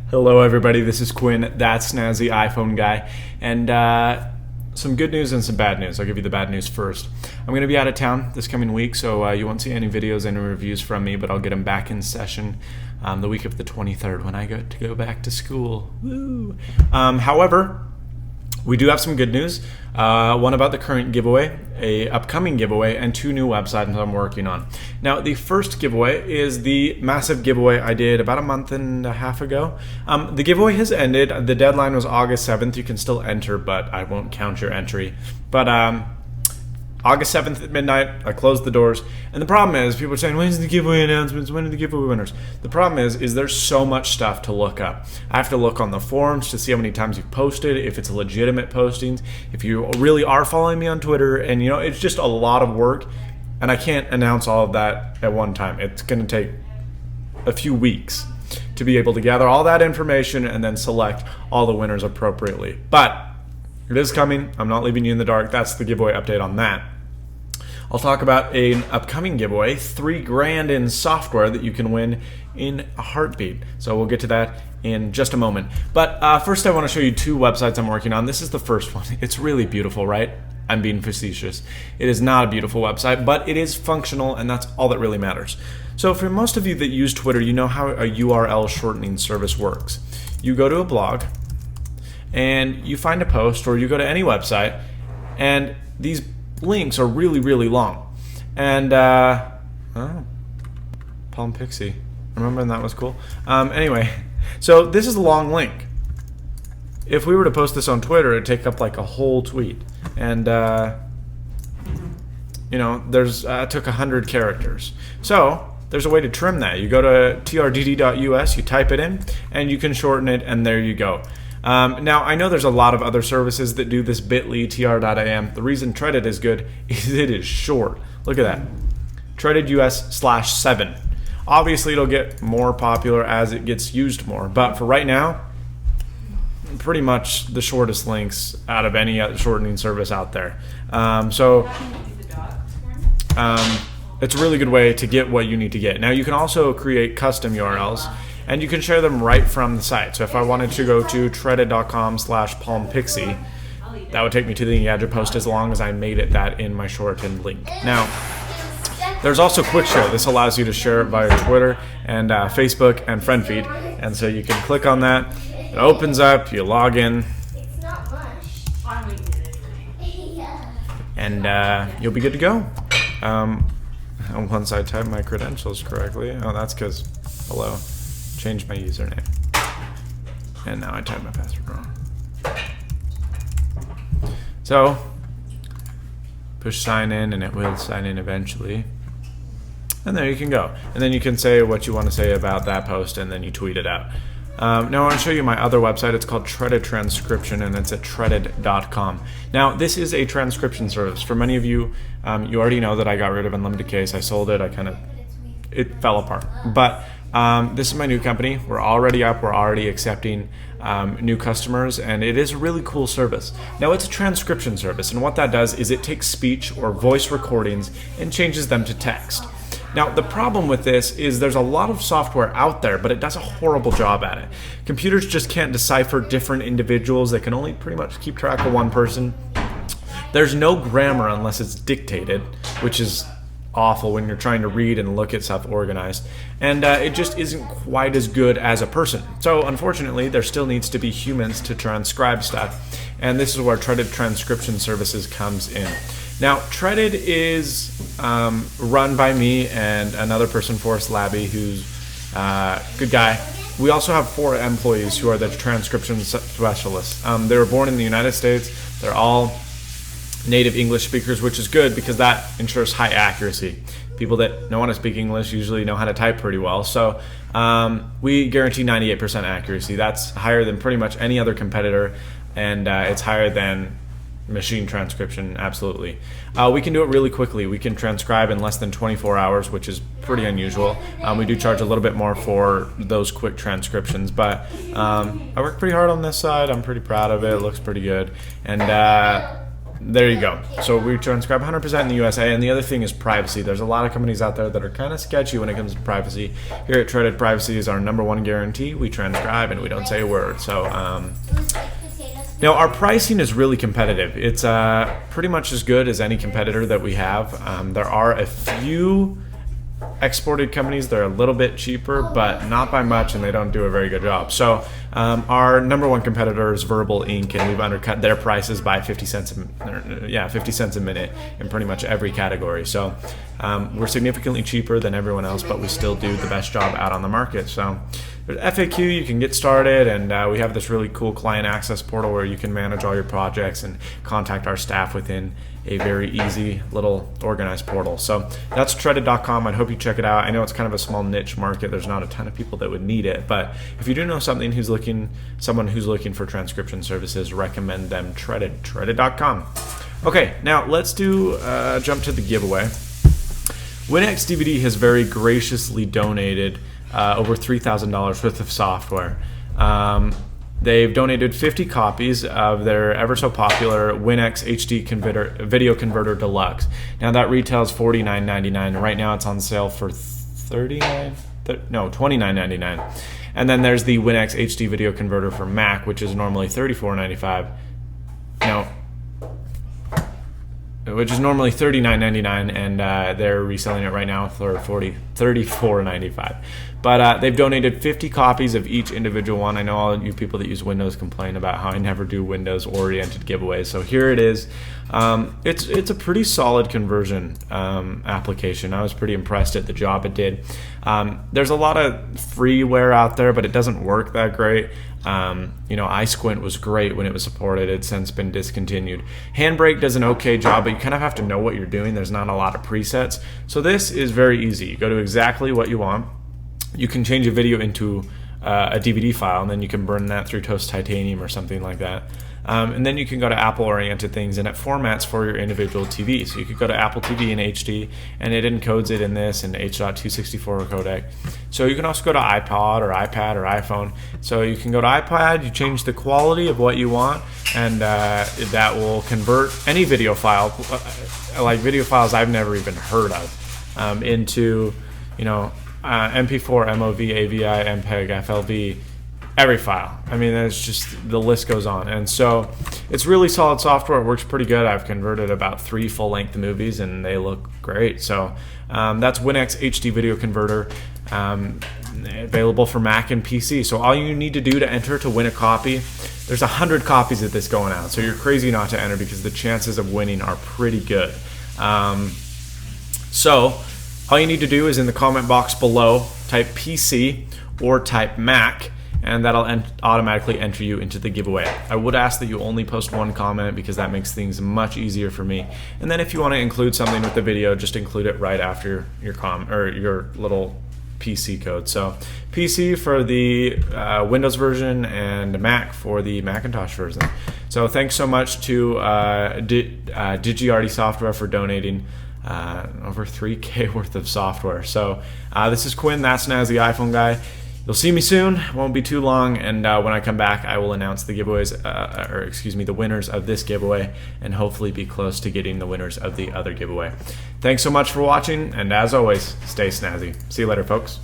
Hello everybody, this is Quinn, that snazzy iPhone guy, and some good news and some bad news. I'll give you the bad news first. I'm going to be out of town this coming week, so you won't see any videos, any reviews from me, but I'll get them back in session the week of the 23rd when I get to go back to school. Woo! However, we do have some good news. One about the current giveaway, a upcoming giveaway, and two new websites I'm working on. Now, the first giveaway is the massive giveaway I did about a month and a half ago. The giveaway has ended. The deadline was August 7th. You can still enter, but I won't count your entry. But August 7th at midnight, I closed the doors. And the problem is, people are saying, when's the giveaway announcements? When are the giveaway winners? The problem is there's so much stuff to look up. I have to look on the forums to see how many times you've posted, if it's legitimate postings, if you really are following me on Twitter. And, you know, it's just a lot of work. And I can't announce all of that at one time. It's going to take a few weeks to be able to gather all that information and then select all the winners appropriately. But it is coming. I'm not leaving you in the dark. That's the giveaway update on that. I'll talk about an upcoming giveaway, $3,000 in software that you can win in a heartbeat. So we'll get to that in just a moment. But first I want to show you two websites I'm working on. This is the first one. It's really beautiful, right? I'm being facetious. It is not a beautiful website, but it is functional, and that's all that really matters. So for most of you that use Twitter, you know how a URL shortening service works. You go to a blog, and you find a post, or you go to any website, and these links are really, really long. And, Palm Pixie. Remember when that was cool? Anyway, so this is a long link. If we were to post this on Twitter, it'd take up like a whole tweet. And, you know, there's took 100 characters. So there's a way to trim that. You go to trdd.us, you type it in, and you can shorten it, and there you go. Now, I know there's a lot of other services that do this, bit.ly, tr.am. The reason Treaded is good is it is short. Look at that. Treaded US/7. Obviously, it'll get more popular as it gets used more. But for right now, pretty much the shortest links out of any shortening service out there. It's a really good way to get what you need to get. Now, you can also create custom URLs, and you can share them right from the site. So if I wanted to go to treaded.com/palmpixie, that would take me to the Engadget post as long as I made it that in my shortened link. Now, there's also Quick Share. This allows you to share it via Twitter and Facebook and friend feed. And so you can click on that. It opens up, you log in, and you'll be good to go. Once I type my credentials correctly. Oh, that's because, hello. Changed my username, and now I typed my password wrong. So push sign in, and it will sign in eventually, and there you can go. And then you can say what you want to say about that post, and then you tweet it out. Now I want to show you my other website. It's called Treaded Transcription, and it's at treaded.com. Now, this is a transcription service. For many of you, you already know that I got rid of Unlimited Case. I sold it. It fell apart. But this is my new company. We're already up. We're already accepting new customers, and it is a really cool service. Now, it's a transcription service, and what that does is it takes speech or voice recordings and changes them to text. Now, the problem with this is there's a lot of software out there, but it does a horrible job at it. Computers just can't decipher different individuals. They can only pretty much keep track of one person. There's no grammar unless it's dictated, which is awful when you're trying to read and look at stuff organized, and it just isn't quite as good as a person. So unfortunately, there still needs to be humans to transcribe stuff, and this is where Treaded Transcription Services comes in. Now, Treaded is run by me and another person, Forrest Labby, who's a good guy. We also have 4 employees who are the transcription specialists. They were born in the United States. They're all native English speakers, which is good because that ensures high accuracy. People that know how to speak English usually know how to type pretty well. So we guarantee 98% accuracy. That's higher than pretty much any other competitor, and it's higher than machine transcription, absolutely. We can do it really quickly. We can transcribe in less than 24 hours, which is pretty unusual. We do charge a little bit more for those quick transcriptions, but I work pretty hard on this side. I'm pretty proud of it. It looks pretty good. And there you go. So we transcribe 100% in the USA. And the other thing is privacy. There's a lot of companies out there that are kind of sketchy when it comes to privacy. Here at Shredded, privacy is our #1 guarantee. We transcribe and we don't say a word. So now our pricing is really competitive. It's pretty much as good as any competitor that we have. There are a few exported companies that are a little bit cheaper, but not by much, and they don't do a very good job. So our #1 competitor is Verbal Inc., and we've undercut their prices by 50 cents a minute in pretty much every category. So we're significantly cheaper than everyone else, but we still do the best job out on the market. So there's FAQ, you can get started, and we have this really cool client access portal where you can manage all your projects and contact our staff within a very easy little organized portal. So that's shredded.com. I hope you check it out. I know it's kind of a small niche market. There's not a ton of people that would need it, but if you do know someone who's looking for transcription services, recommend them shredded.com. Okay, now let's do jump to the giveaway. WinX DVD has very graciously donated over $3,000 worth of software. They've donated 50 copies of their ever so popular WinX HD Video Converter Deluxe. Now that retails $49.99. Right now it's on sale for $29.99. And then there's the WinX HD Video Converter for Mac, which is normally $34.95. Which is normally $39.99, and they're reselling it right now for $34.95. But they've donated 50 copies of each individual one. I know all you people that use Windows complain about how I never do Windows-oriented giveaways. So here it is. It's a pretty solid conversion application. I was pretty impressed at the job it did. There's a lot of freeware out there, but it doesn't work that great. iSquint was great when it was supported. It's since been discontinued. Handbrake does an okay job, but you kind of have to know what you're doing. There's not a lot of presets. So this is very easy. You go to exactly what you want. You can change a video into a DVD file, and then you can burn that through Toast Titanium or something like that. And then you can go to Apple-oriented things, and it formats for your individual TV. So you could go to Apple TV in HD, and it encodes it in this in H.264 codec. So you can also go to iPod or iPad or iPhone. So you can go to iPad, you change the quality of what you want, and that will convert any video file, like video files I've never even heard of, into MP4, MOV, AVI, MPEG, FLV, every file. I mean, it's just, the list goes on. And so it's really solid software. It works pretty good. I've converted about 3 full-length movies, and they look great. So that's WinX HD Video Converter, available for Mac and PC. So all you need to do to enter to win a copy, there's 100 copies of this going out. So you're crazy not to enter, because the chances of winning are pretty good. So all you need to do is in the comment box below, type PC or type Mac, and that'll automatically enter you into the giveaway. I would ask that you only post 1 comment, because that makes things much easier for me. And then if you want to include something with the video, just include it right after your little PC code. So PC for the Windows version, and Mac for the Macintosh version. So thanks so much to Digiarty Software for donating over 3K worth of software. So this is Quinn, that's Naz, the iPhone guy. You'll see me soon, won't be too long, and when I come back I will announce the giveaways, the winners of this giveaway, and hopefully be close to getting the winners of the other giveaway. Thanks so much for watching, and as always, stay snazzy. See you later, folks.